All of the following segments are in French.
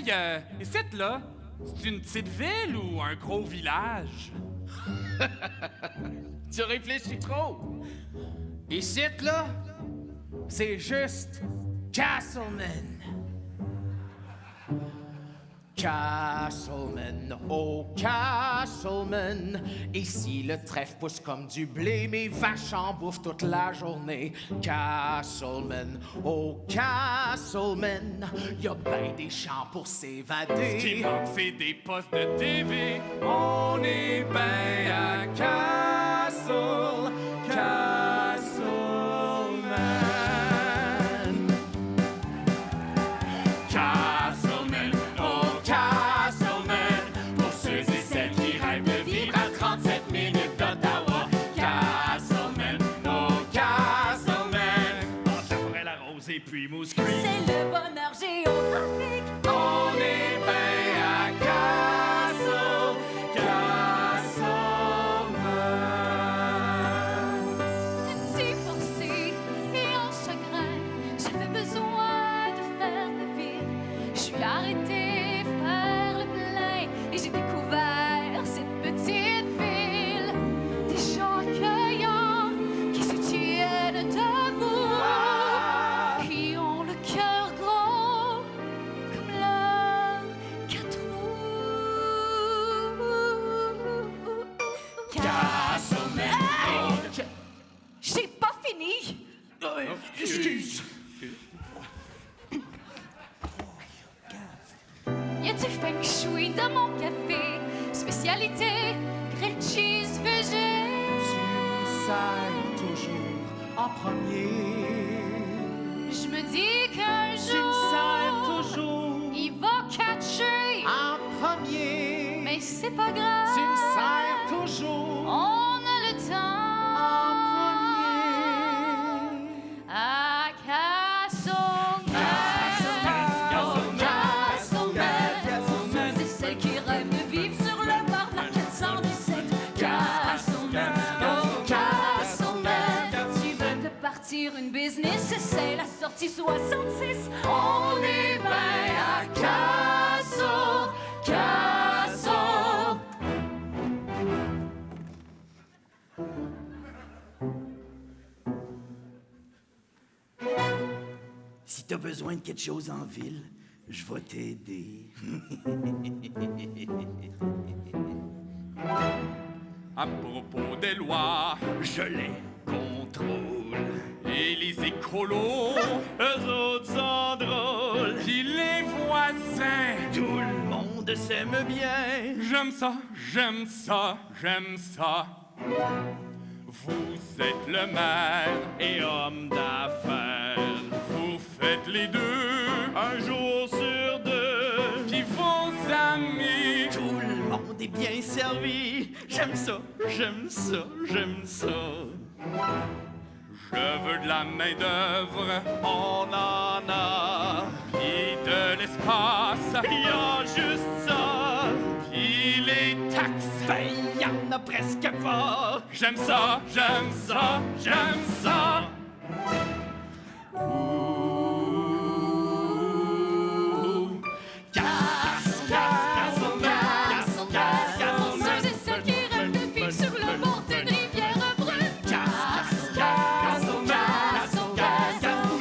Hey, ici, là, c'est une petite ville ou un gros village? Tu réfléchis trop. Ici, là, c'est juste Castleman. Castleman, oh Castleman. Ici, le trèfle pousse comme du blé, mes vaches en bouffent toute la journée. Castleman, oh Castleman. Y'a ben des champs pour s'évader. Ce qui manque, c'est des postes de TV. On est ben à Castle, Castleman. Castleman, oh Castleman. Pour ceux et celles qui rêvent de vivre à 37 minutes d'Ottawa. Castleman, oh Castleman. Entre la forêt, la rose et puis Moose Creek. C'est le bonheur géographique. On est ben à Castle, Castleman. Divorcé et en chagrin, j'avais besoin de faire le vide. Je suis arrêtée faire le plein et j'ai découvert cette petite ville. Des gens accueillants qui se tiennent debout, qui ont le cœur gros comme leur 4 roues. Castleman. J'ai pas fini. Excuse. Y a du feng shui dans mon café. Spécialité, grilled cheese végé. Tu me sers toujours en premier. Je me dis qu'un Tu me sers jour, toujours il va catcher. en premier. Mais c'est pas grave. Tu me sers toujours On a le temps. À Castleman. C'est celle qui rêve de vivre sur le bord de la 417. Castleman. Tu veux te partir une business, c'est la sortie 66. On est ben à Castle. Si t'as besoin de quelque chose en ville, je vais t'aider. À propos des lois, Je les contrôle. et les écolos, Eux autres sont drôles. puis les voisins. Tout le monde s'aime bien. J'aime ça, j'aime ça, j'aime ça. Vous êtes le maire et homme d'affaires. vous faites les deux, Un jour sur deux, puis vos amis. Tout le monde est bien servi. J'aime ça, j'aime ça, j'aime ça. Je veux de la main-d'œuvre, on en a. puis de l'espace, Y a juste ça. puis les taxes. Ben, y en a presque pas. J'aime ça, j'aime ça, j'aime ça. Ceux et celles qui rêvent de vivre sur le bord d'une rivière brune.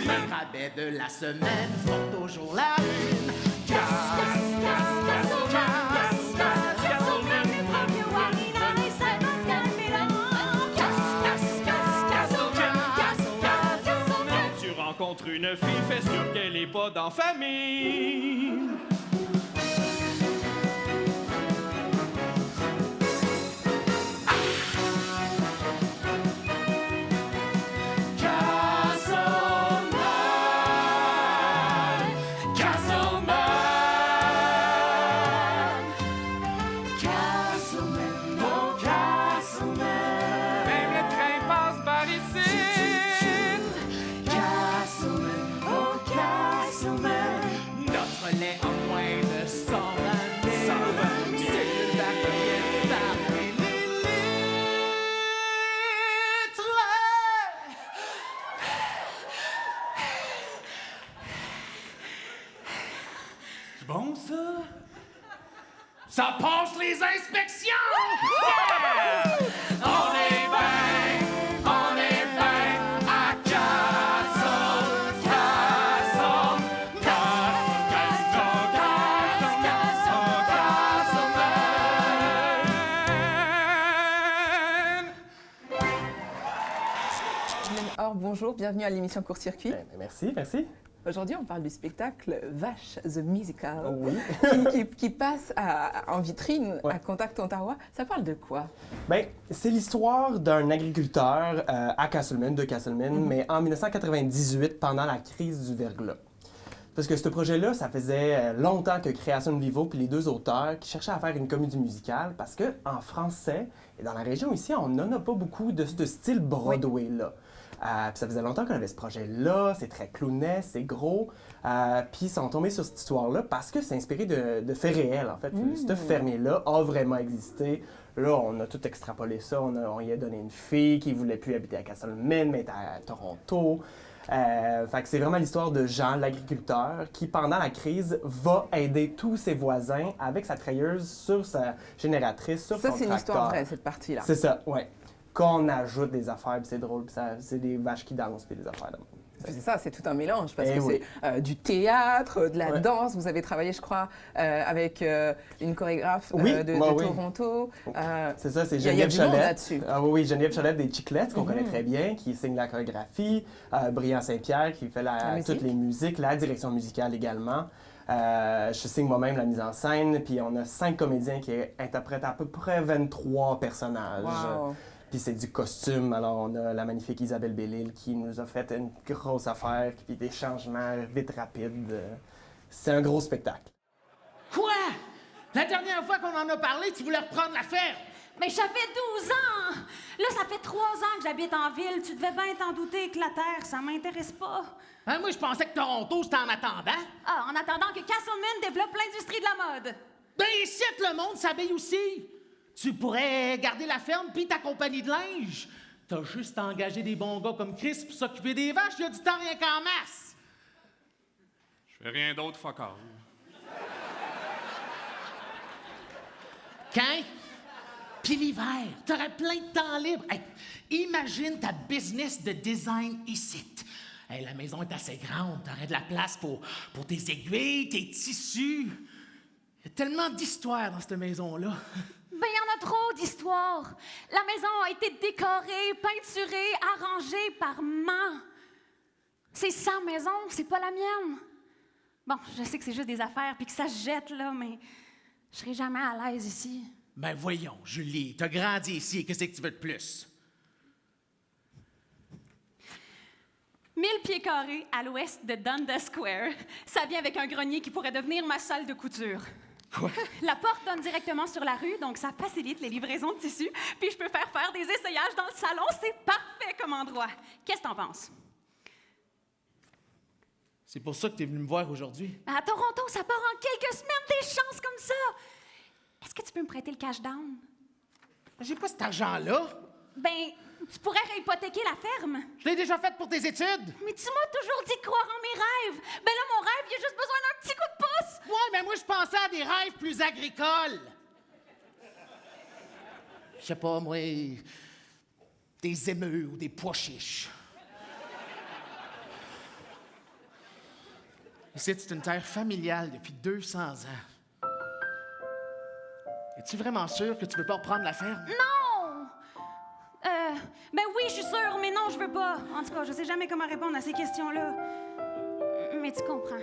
Les rabais de la semaine font toujours la une. Tu rencontres une fille, fais sûr qu'elle est pas dans famille. Même le train passe par ici. Notre lait en moins Ça passe les inspections! On est bien à Castle, Or, bonjour, bienvenue à l'émission Court-Circuit. Merci, merci. Aujourd'hui, on parle du spectacle Vache, The Musical, Oui. qui passe en vitrine Ouais. à Contact Ontario. Ça parle de quoi? Ben, c'est l'histoire d'un agriculteur à Castlemaine, de Castlemaine, mais en 1998, pendant la crise du verglas. Parce que ce projet-là, ça faisait longtemps que Création de Vivo puis les deux auteurs qui cherchaient à faire une comédie musicale parce que en français et dans la région ici, on n'en a pas beaucoup de ce style Broadway-là. Puis ça faisait longtemps qu'on avait ce projet-là, c'est très clownesque, c'est gros. Puis ils sont tombés sur cette histoire-là parce que c'est inspiré de faits réels, en fait. Ce fermier-là a vraiment existé. Là, on a tout extrapolé ça. On y a donné une fille qui voulait plus habiter à Castlemaine, mais était à Toronto. Fait que c'est vraiment l'histoire de Jean, l'agriculteur, qui, pendant la crise, va aider tous ses voisins avec sa treilleuse sur sa génératrice, sur Ça, son c'est une tracteur. histoire vraie, cette partie-là. C'est ça, ouais. Qu'on ajoute des affaires, puis c'est drôle, puis c'est des vaches qui dansent, puis des affaires de C'est ça, c'est tout un mélange, parce Eh que oui. c'est du théâtre, de la Ouais. danse. Vous avez travaillé, je crois, avec une chorégraphe Oui, de moi, oui. Toronto. C'est ça, c'est il y a Geneviève du monde Cholette. là-dessus. Ah oui, Geneviève Cholette des Chiclettes, qu'on connaît très bien, qui signe la chorégraphie. Brian Saint-Pierre, qui fait musique. toutes les musiques, la direction musicale également. Je signe moi-même la mise en scène, puis on a 5 comédiens qui interprètent à peu près 23 personnages. Wow. Puis c'est du costume, alors on a la magnifique Isabelle Bellil qui nous a fait une grosse affaire, puis des changements vite rapides. C'est un gros spectacle. Quoi? La dernière fois qu'on en a parlé, tu voulais reprendre la ferme. Mais j'avais 12 ans! Là, ça fait 3 ans que j'habite en ville. Tu devais bien t'en douter que la Terre, ça m'intéresse pas. Hein, moi, je pensais que Toronto, c'était en attendant. Ah, en attendant que Castlemaine développe l'industrie de la mode. Ben, ici, le monde s'habille aussi. Tu pourrais garder la ferme puis ta compagnie de linge. T'as juste à engager des bons gars comme Chris pour s'occuper des vaches. Il y a du temps rien qu'en masse. Je fais rien d'autre, fuck all. Quand? Puis l'hiver, t'aurais plein de temps libre. Hey, imagine ta business de design ici. Hey, la maison est assez grande, t'aurais de la place pour tes aiguilles, tes tissus. Il y a tellement d'histoires dans cette maison-là. Ben, il y en a trop d'histoires. La maison a été décorée, peinturée, arrangée par main. C'est sa maison, c'est pas la mienne. Bon, je sais que c'est juste des affaires puis que ça se jette, là, mais je serai jamais à l'aise ici. Ben voyons, Julie, t'as grandi ici, qu'est-ce que tu veux de plus? 1000 pieds carrés à l'ouest de Dundas Square. Ça vient avec un grenier qui pourrait devenir ma salle de couture. Quoi? La porte donne directement sur la rue, donc ça facilite les livraisons de tissus. Puis je peux faire des essayages dans le salon. C'est parfait comme endroit. Qu'est-ce que t'en penses? C'est pour ça que t'es venu me voir aujourd'hui. À Toronto, ça part en quelques semaines, des chances comme ça. Est-ce que tu peux me prêter le cash down? J'ai pas cet argent-là. Ben, tu pourrais réhypothéquer la ferme. Je l'ai déjà fait pour tes études. Mais tu m'as toujours dit de croire en mes rêves. Ben là, mon rêve, il a juste besoin d'un petit coup de pouce. Ouais, mais moi, je pensais à des rêves plus agricoles. Je sais pas, moi, des émeus ou des pois chiches. Ici, c'est une terre familiale depuis 200 ans. Es-tu vraiment sûr que tu veux pas reprendre la ferme? Non! Ben oui, je suis sûre, mais non, je veux pas. En tout cas, je sais jamais comment répondre à ces questions-là. Mais tu comprends.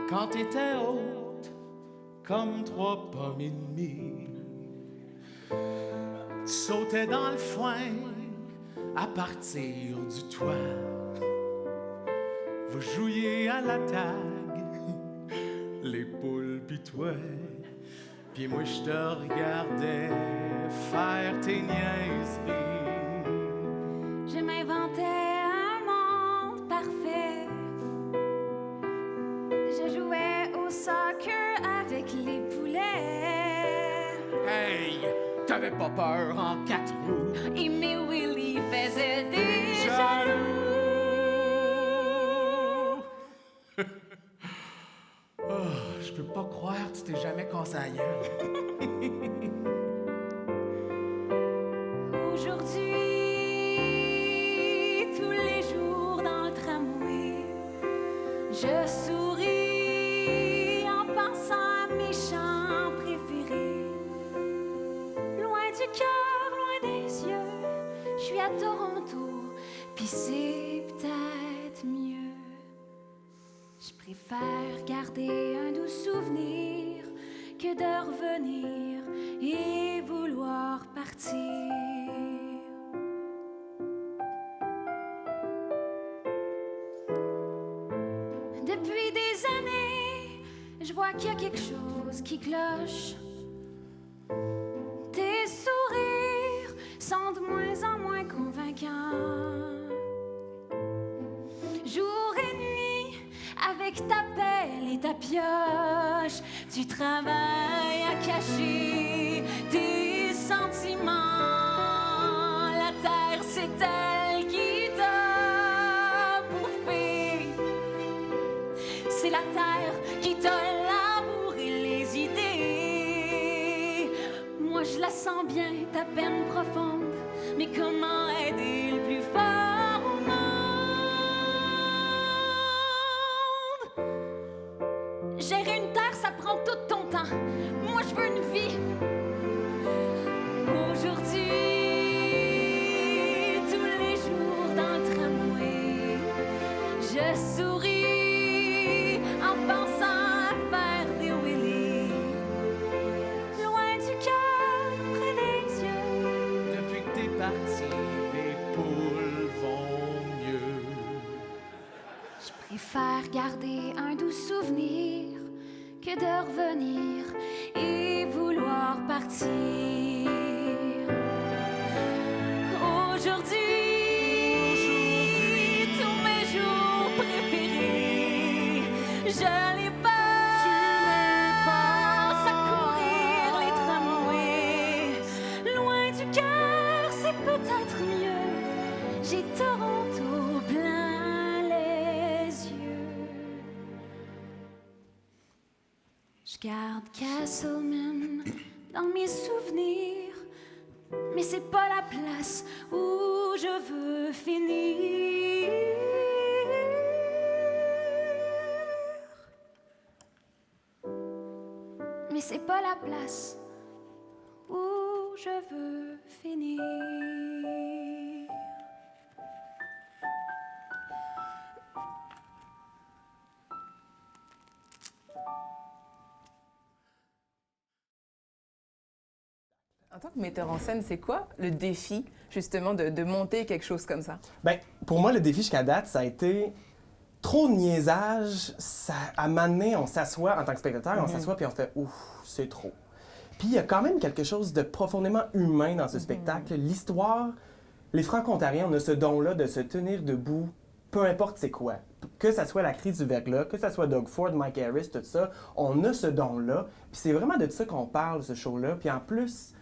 Quand t'étais haute, comme 3 pommes et demie, tu sautais dans le foin à partir du toit. Vous jouiez à la tag, les poules pis toi. Puis moi, je te regardais faire tes niaiseries. Je m'inventais un monde parfait. Je jouais au soccer avec les poulets. Hey, t'avais pas peur en 4 roues. Et mes Willy faisaient des jaloux. Oh, je peux pas croire que tu t'es jamais ta gueule. Aujourd'hui, tous les jours dans le tramway, je souris en pensant à mes chants préférés. Loin du cœur, loin des yeux, je suis à Toronto, pis c'est peut-être mieux. Je préfère garder un doux souvenir que de revenir et vouloir partir. Depuis des années, je vois qu'il y a quelque chose qui cloche. Tes sourires sont de moins en moins convaincants. Jour et nuit, avec ta pelle et ta pioche, tu travailles à cacher tes sentiments. La terre, c'est elle qui t'a bouffé. C'est la terre qui t'a l'amour et les idées. Moi, je la sens bien, ta peine profonde. Mais comment aider le plus fort au monde? Gérer une terre, ça prend tout ton temps. Moi, je veux une vie. Aujourd'hui, tous les jours dans le tramway, je souris en pensant à faire des wheelies. Loin du cœur, près des yeux. Depuis que t'es parti, les poules vont mieux. Je préfère garder un doux souvenir que de revenir et vouloir partir. Aujourd'hui, tous mes jours préférés, je les passe à courir les tramways. Loin du cœur, c'est peut-être mieux. J'ai Toronto plein les yeux. Je garde Castleman dans mes souvenirs, mais c'est pas la place où je veux finir. Mais c'est pas la place où je veux finir. En tant que metteur en scène, c'est quoi le défi, justement, de monter quelque chose comme ça? Ben, pour moi, le défi jusqu'à date, ça a été trop de niaisage. Ça, à un moment donné, on s'assoit en tant que spectateur, on s'assoit puis on fait « Ouf, c'est trop ». Puis il y a quand même quelque chose de profondément humain dans ce spectacle. L'histoire, les Franco-Ontariens, on a ce don-là de se tenir debout, peu importe c'est quoi. Que ça soit la crise du verglas, que ça soit Doug Ford, Mike Harris, tout ça, on a ce don-là. Puis c'est vraiment de ça qu'on parle, ce show-là. Puis en plus,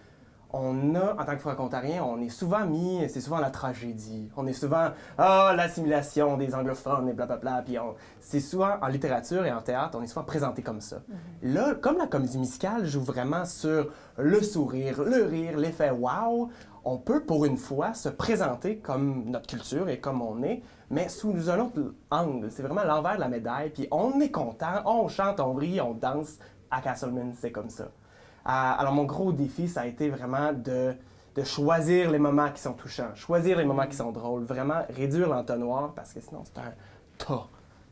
on a, en tant que Franco-Ontarien, on est souvent mis, c'est souvent la tragédie. On est souvent, l'assimilation des anglophones et blablabla. Puis c'est souvent, en littérature et en théâtre, on est souvent présenté comme ça. Là, comme la comédie musicale joue vraiment sur le sourire, le rire, l'effet wow, on peut, pour une fois, se présenter comme notre culture et comme on est, mais sous un autre angle. C'est vraiment l'envers de la médaille. Puis on est content, on chante, on rit, on danse. À Castleman, c'est comme ça. Alors, mon gros défi, ça a été vraiment de choisir les moments qui sont touchants, choisir les moments qui sont drôles, vraiment réduire l'entonnoir, parce que sinon, c'est un tas.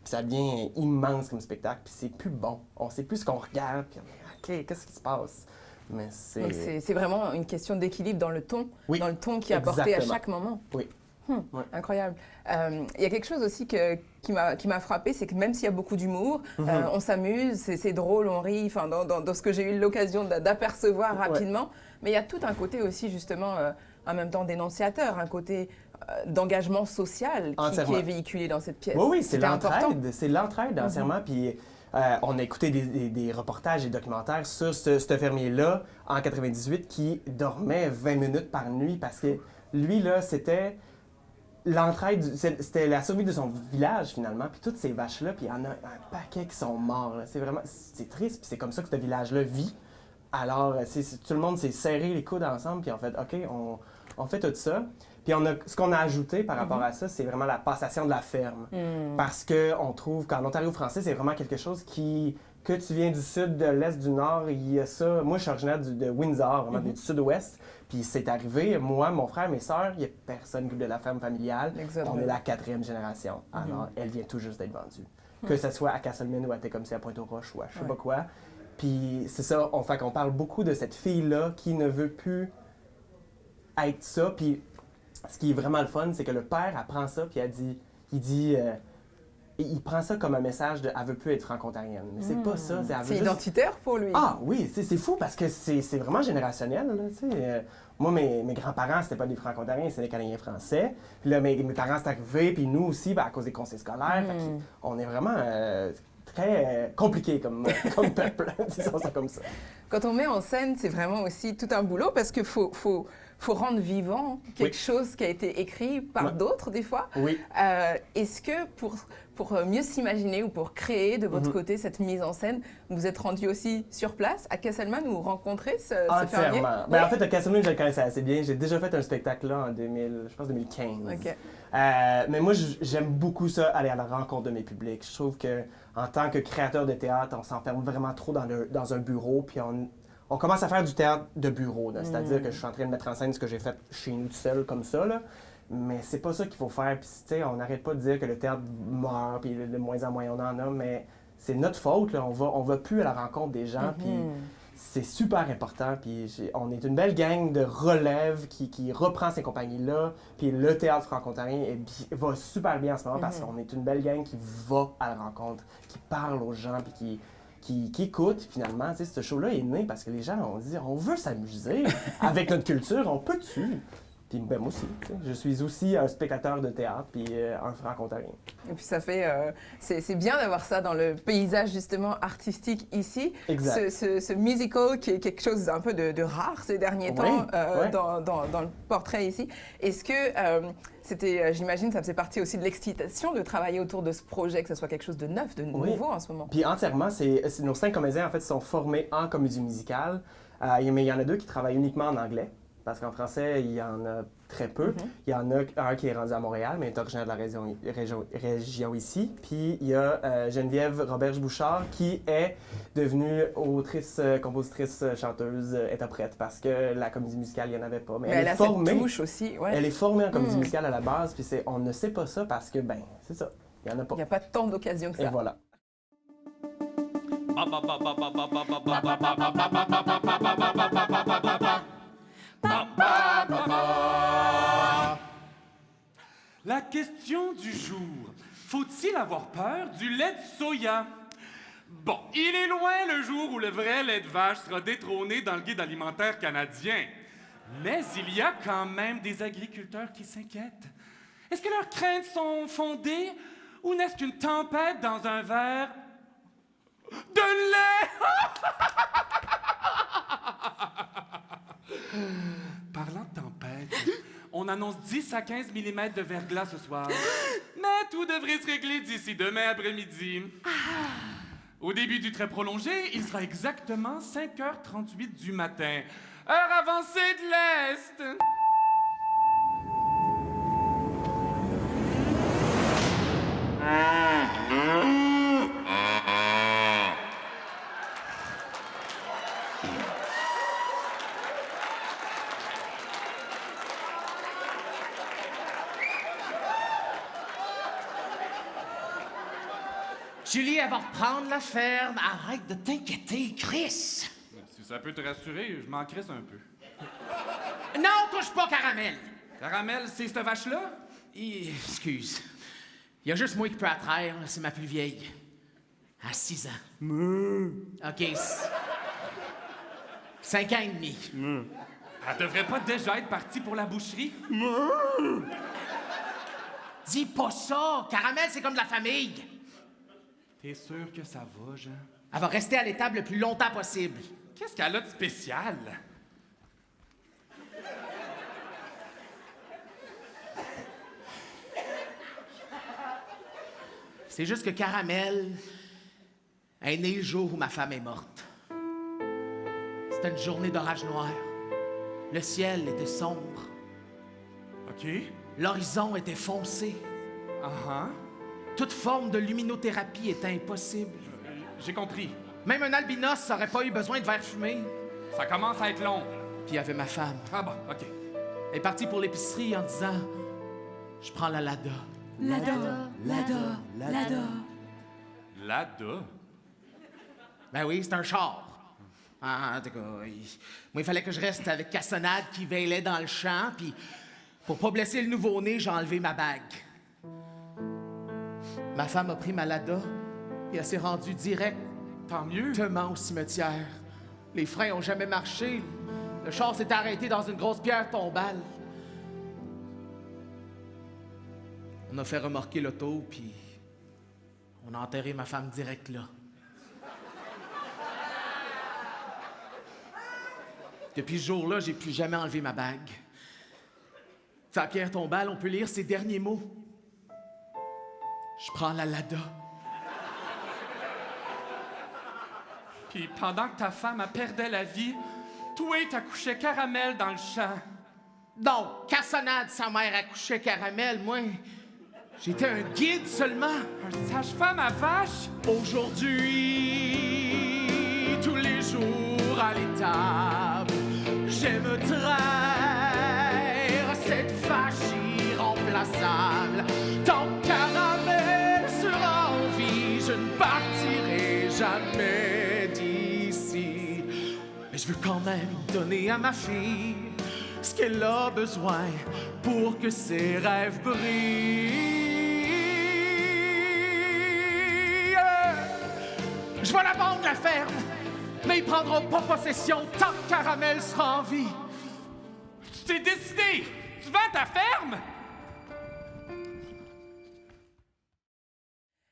Puis ça devient immense comme spectacle, puis c'est plus bon. On sait plus ce qu'on regarde, puis on est OK, qu'est-ce qui se passe? Mais Donc c'est vraiment une question d'équilibre dans le ton, Oui, dans le ton qui est apporté à exactement. chaque moment. Oui. Ouais. Incroyable. Il y a quelque chose aussi qui m'a frappé, c'est que même s'il y a beaucoup d'humour, on s'amuse, c'est drôle, on rit, enfin, dans ce que j'ai eu l'occasion d'apercevoir rapidement, mais il y a tout un côté aussi justement, en même temps dénonciateur, un côté d'engagement social qui est véhiculé dans cette pièce. Oui, c'est important. l'entraide. C'est l'entraide entièrement. Puis on a écouté des reportages et documentaires sur ce fermier-là en 98 qui dormait 20 minutes par nuit parce que lui, là, c'était l'entraide, c'était la survie de son village finalement. Puis toutes ces vaches-là, puis il y en a un paquet qui sont morts. C'est vraiment, c'est triste. Puis c'est comme ça que ce village-là vit. Alors, tout le monde s'est serré les coudes ensemble, puis on fait, OK, on fait tout ça. Puis ce qu'on a ajouté par rapport à ça, c'est vraiment la passation de la ferme. Parce qu'on trouve qu'en Ontario français, c'est vraiment quelque chose que tu viens du sud, de l'est, du nord, il y a ça. Moi, je suis originaire de Windsor, vraiment du sud-ouest. Puis c'est arrivé, moi, mon frère, mes sœurs, il n'y a personne qui veut de la ferme familiale. Exactement. On est la 4e génération. Alors, elle vient tout juste d'être vendue. Que ce soit à Castlemaine ou à Tecumseh, à Pointe-aux-Roches ou à je sais pas quoi. Puis c'est ça, fait qu'on parle beaucoup de cette fille-là qui ne veut plus être ça. Puis ce qui est vraiment le fun, c'est que le père apprend ça, puis il prend ça comme un message de « elle veut plus être franco-ontarienne ». Mais c'est pas ça. C'est identitaire pour lui. Ah oui, c'est fou parce que c'est vraiment générationnel. Là, moi, mes grands-parents, c'était pas des franco-ontariens, c'était des Canadiens français. Puis là, mes parents, c'est arrivé, puis nous aussi, à cause des conseils scolaires. On est vraiment très compliqué comme peuple, disons ça comme ça. Quand on met en scène, c'est vraiment aussi tout un boulot parce qu'il faut rendre vivant quelque chose qui a été écrit par d'autres, des fois. Oui. Est-ce que pour mieux s'imaginer ou pour créer de votre côté cette mise en scène, vous êtes rendu aussi sur place à Castlemaine ou rencontrez ce fermier? Entièrement. En fait, à Castlemaine, je le connaissais assez bien. J'ai déjà fait un spectacle là en 2015. OK. Mais moi, j'aime beaucoup ça, aller à la rencontre de mes publics. Je trouve que en tant que créateur de théâtre, on s'enferme vraiment trop dans un bureau, puis on commence à faire du théâtre de bureau. C'est-à-dire que je suis en train de mettre en scène ce que j'ai fait chez nous tout seul, comme ça. Là. Mais c'est pas ça qu'il faut faire. Puis, tu sais, on n'arrête pas de dire que le théâtre meurt, puis de moins en moins on en a, mais c'est notre faute. Là. On va plus à la rencontre des gens, puis c'est super important. Puis on est une belle gang de relève qui reprend ces compagnies-là. Puis le théâtre franco-ontarien va super bien en ce moment parce qu'on est une belle gang qui va à la rencontre, qui parle aux gens, puis qui écoute. Finalement, tu sais, ce show-là est né parce que les gens ont dit on veut s'amuser avec notre culture, on peut-tu? Puis ben, moi aussi, tu sais, je suis aussi un spectateur de théâtre puis un franco-ontarien. Et puis ça fait, c'est bien d'avoir ça dans le paysage justement artistique ici. Exact. Ce musical qui est quelque chose un peu de rare ces derniers temps dans le portrait ici. Est-ce que c'était, j'imagine, ça faisait partie aussi de l'excitation de travailler autour de ce projet, que ce soit quelque chose de neuf, de nouveau en ce moment? Puis entièrement, nos 5 comédiens en fait sont formés en comédie musicale, mais il y en a 2 qui travaillent uniquement en anglais. Parce qu'en français, il y en a très peu. Il y en a un qui est rendu à Montréal, mais est originaire de la région ici. Puis il y a Geneviève Roberge-Bouchard qui est devenue autrice, compositrice, chanteuse, interprète parce que la comédie musicale, il n'y en avait pas. Mais elle est formée. Cette touche aussi, Elle est formée en comédie musicale à la base, puis on ne sait pas ça parce que, c'est ça, il n'y en a pas. Il n'y a pas tant d'occasions que ça. Et voilà. La question du jour. Faut-il avoir peur du lait de soya? Bon, il est loin le jour où le vrai lait de vache sera détrôné dans le guide alimentaire canadien. Mais il y a quand même des agriculteurs qui s'inquiètent. Est-ce que leurs craintes sont fondées ou n'est-ce qu'une tempête dans un verre de lait? Parlant de tempête, on annonce 10 à 15 mm de verglas ce soir. Mais tout devrait se régler d'ici demain après-midi. Au début du trait prolongé, il sera exactement 5h38 du matin. Heure avancée de l'Est. Julie, elle va reprendre la ferme. Arrête de t'inquiéter, Chris. Si ça peut te rassurer, je m'en crisse un peu. Non, touche pas Caramel. Caramel, c'est cette vache-là? Excuse. Il y a juste moi qui peux la traire, c'est ma plus vieille. À 6 ans. OK. 5 ans et demi. Elle devrait pas déjà être partie pour la boucherie? Dis pas ça. Caramel, c'est comme de la famille. T'es sûr que ça va, Jean? Elle va rester à l'étable le plus longtemps possible. Qu'est-ce qu'elle a de spécial? C'est juste que Caramel est née le jour où ma femme est morte. C'était une journée d'orage noir. Le ciel était sombre. OK. L'horizon était foncé. Uh-huh. Toute forme de luminothérapie était impossible. J'ai compris. Même un albinos n'aurait pas eu besoin de verre fumé. Ça commence à être long. Puis il y avait ma femme. Ah bon, OK. Elle est partie pour l'épicerie en disant « Je prends la Lada. Lada, Lada, Lada. Lada? » Ben oui, c'est un char. En tout cas, moi, il fallait que je reste avec Cassonade qui veillait dans le champ, puis pour pas blesser le nouveau-né, j'ai enlevé ma bague. Ma femme a pris ma Lada, et elle s'est rendue Tant mieux. directement au cimetière. Les freins ont jamais marché. Le char s'est arrêté dans une grosse pierre tombale. On a fait remorquer l'auto, puis on a enterré ma femme direct là. Depuis ce jour-là, j'ai plus jamais enlevé ma bague. Sur la pierre tombale, on peut lire ces derniers mots. Je prends la Lada. Puis pendant que ta femme perdait la vie, toi, t'accouchais Caramel dans le champ. Donc, Cassonade, sa mère accouchait Caramel, moi, j'étais un guide seulement. Un sage-femme à vache? Aujourd'hui, tous les jours à l'étable, j'aime traire cette vache irremplaçable. Tant que Caramel sera en vie, je ne partirai jamais d'ici. Mais je veux quand même donner à ma fille ce qu'elle a besoin pour que ses rêves brillent. Je vais la vendre, la ferme, mais ils prendront pas possession tant que Caramel sera en vie. Tu t'es décidé! Tu vends ta ferme?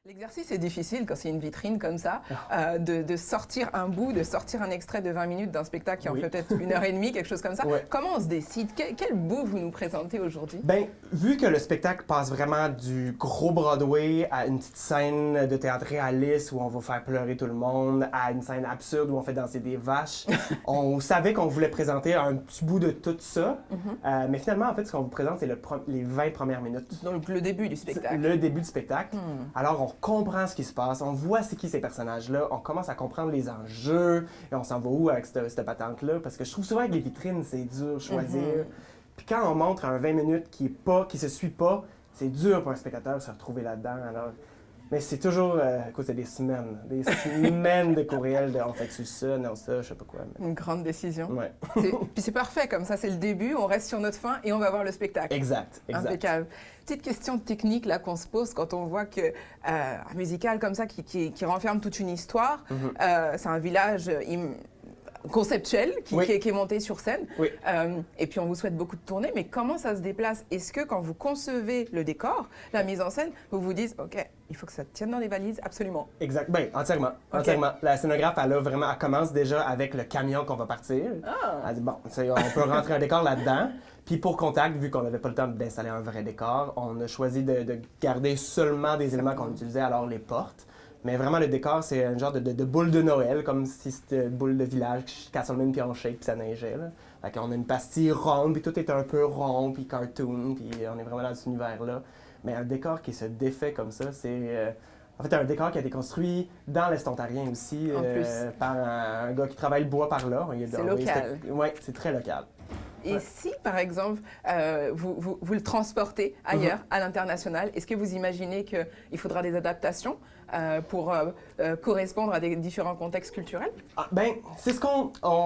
L'exercice est difficile quand c'est une vitrine comme ça, de sortir un bout, de sortir un extrait de 20 minutes d'un spectacle qui en Oui. fait peut-être 1h30, quelque chose comme ça. Ouais. Comment on se décide? Quel bout vous nous présentez aujourd'hui? Ben, vu que le spectacle passe vraiment du gros Broadway à une petite scène de théâtre réaliste où on va faire pleurer tout le monde, à une scène absurde où on fait danser des vaches, on savait qu'on voulait présenter un petit bout de tout ça. Mais finalement, en fait, ce qu'on vous présente, c'est les 20 premières minutes. Donc le début du spectacle. Le début du spectacle. Alors, on comprend ce qui se passe, on voit c'est qui ces personnages-là, on commence à comprendre les enjeux, et on s'en va où avec cette patente-là, parce que je trouve souvent que les vitrines, c'est dur de choisir. Puis quand on montre un 20 minutes qui se suit pas, c'est dur pour un spectateur de se retrouver là-dedans. Alors... Mais c'est toujours, écoute, c'est des semaines de courriels de on fait-tu ça, non ça, je sais pas quoi. Mais... Une grande décision. Ouais. Puis c'est parfait, comme ça c'est le début, on reste sur notre fin et on va voir le spectacle. Exact. Impeccable. Petite question technique là qu'on se pose quand on voit que un musical comme ça qui renferme toute une histoire, c'est un village conceptuel qui est monté sur scène. Oui. Et puis on vous souhaite beaucoup de tournées, mais comment ça se déplace? Est-ce que quand vous concevez le décor, la mise en scène, vous vous dites OK, il faut que ça tienne dans les valises absolument? Exact. Ben, entièrement. Entièrement. La scénographe, elle commence déjà avec le camion qu'on va partir. Elle dit, bon, on peut rentrer un décor là-dedans. Puis pour Contact, vu qu'on n'avait pas le temps d'installer un vrai décor, on a choisi de garder seulement des éléments qu'on utilisait, alors les portes. Mais vraiment, le décor, c'est un genre de boule de Noël, comme si c'était une boule de village, Castleman, puis on shake, puis ça neigeait. Là. Fait qu'on a une pastille ronde, puis tout est un peu rond, puis cartoon, puis on est vraiment dans cet univers-là. Mais un décor qui se défait comme ça, c'est... En fait, un décor qui a été construit dans l'Est ontarien aussi, par un gars qui travaille le bois par là. C'est local. Oui, c'est très local. Et si, par exemple, vous le transportez ailleurs, à l'international, est-ce que vous imaginez qu'il faudra des adaptations pour correspondre à des différents contextes culturels? Ben, c'est ce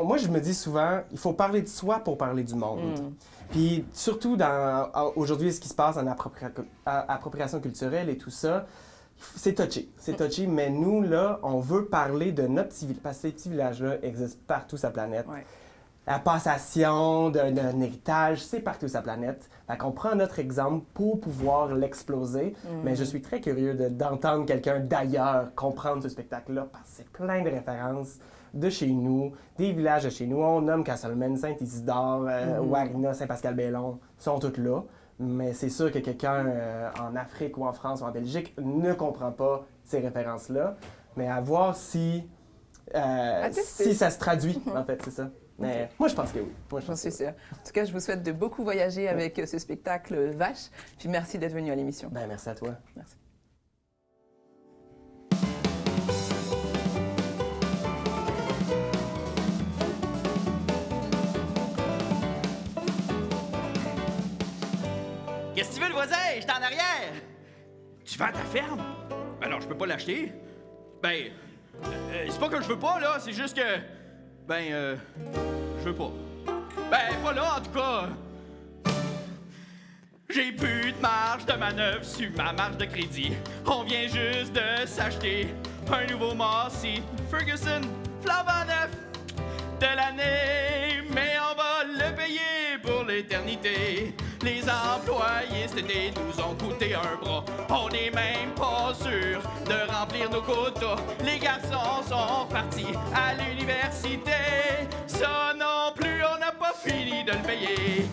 moi, je me dis souvent, il faut parler de soi pour parler du monde. Puis surtout, aujourd'hui, ce qui se passe en appropriation culturelle et tout ça, c'est touché. C'est touché, mais nous, là, on veut parler de notre petit village, parce que ces petits villages-là existent partout sur la planète. Ouais. La passation d'un héritage, c'est partout sur la planète. Fait qu'on prend notre exemple pour pouvoir l'exploser. Mais je suis très curieux d'entendre quelqu'un d'ailleurs comprendre ce spectacle-là parce que c'est plein de références de chez nous, des villages de chez nous. On nomme Castleman, Saint-Isidore, Warina, Saint-Pascal-Bellon, sont toutes là. Mais c'est sûr que quelqu'un en Afrique ou en France ou en Belgique ne comprend pas ces références-là. Mais à voir si tester. si ça se traduit, en fait, c'est ça. Mais moi, je pense que oui. Moi, je J'en pense suis que oui. sûre. En tout cas, je vous souhaite de beaucoup voyager avec ce spectacle Vache. Puis merci d'être venu à l'émission. Ben, merci à toi. Merci. Qu'est-ce que tu veux, le voisin? Je suis en arrière. Tu vends ta ferme? Ben non, je peux pas l'acheter. Ben, c'est pas que je veux pas, là. C'est juste que... Ben, je veux pas. Ben, pas là, en tout cas. J'ai plus de marge de manœuvre sur ma marge de crédit. On vient juste de s'acheter un nouveau Massey Ferguson flambant neuf de l'année. Mais on va le payer pour l'éternité. Les employés cet été nous ont coûté un bras. On n'est même pas sûr de remplir nos quotas. Les garçons sont partis à l'université. Ça non plus, on n'a pas fini de le payer.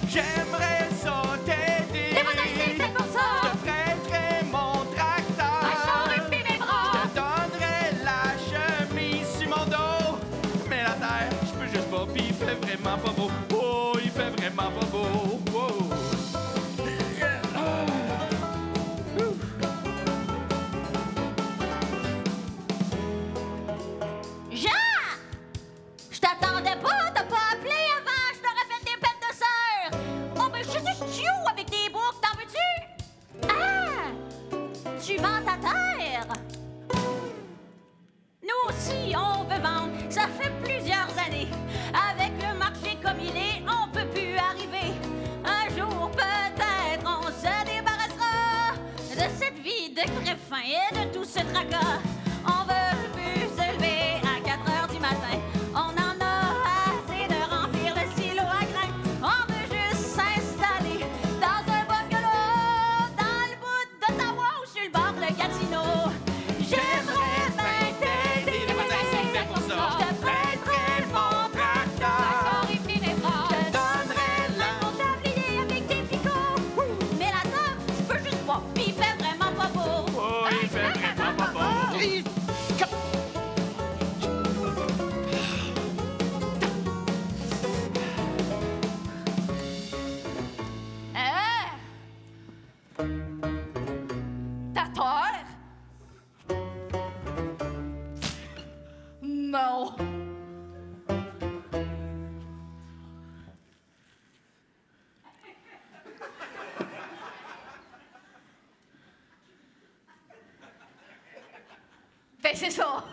J'aimerais ça t'aider. Les voisins, c'est pour ça. Je te prêterai mon tracteur. J'aurais pu mes bras. Je te donnerai la chemise sur mon dos. Mais la terre, je peux juste pas, pis il fait vraiment pas beau. Oh, il fait vraiment pas beau. Oh. Jean! Je t'attendais pas, t'as pas appelé avant, je t'aurais fait des peines de sœur! Oh, ben, je suis studio avec des boucles, t'en veux-tu? Ah! Tu vends ta terre? Nous aussi, on veut vendre, ça fait plusieurs années. Avec le marché comme il est, on peut plus arriver. Un jour, peut-être, on se débarrassera de cette vie de greffin et de tout ce tracas. On veut plus se lever à 4 heures du matin. On en a assez de remplir le silo à grains. On veut juste s'installer dans un bungalow, dans le bout d'Ottawa ou sur le bord de Gatineau. J'aimerais bien t'aider, Les voisins, c'est fait pour ça. je te prêterai mon tracteur. Et puis mes bras. Je te donnerai mon tablier avec des picots. Mais la table, je peux juste pas. Puis il fait vraiment pas beau. Oh, il fait vraiment pas beau. Ta terre? Non. Ben c'est ça.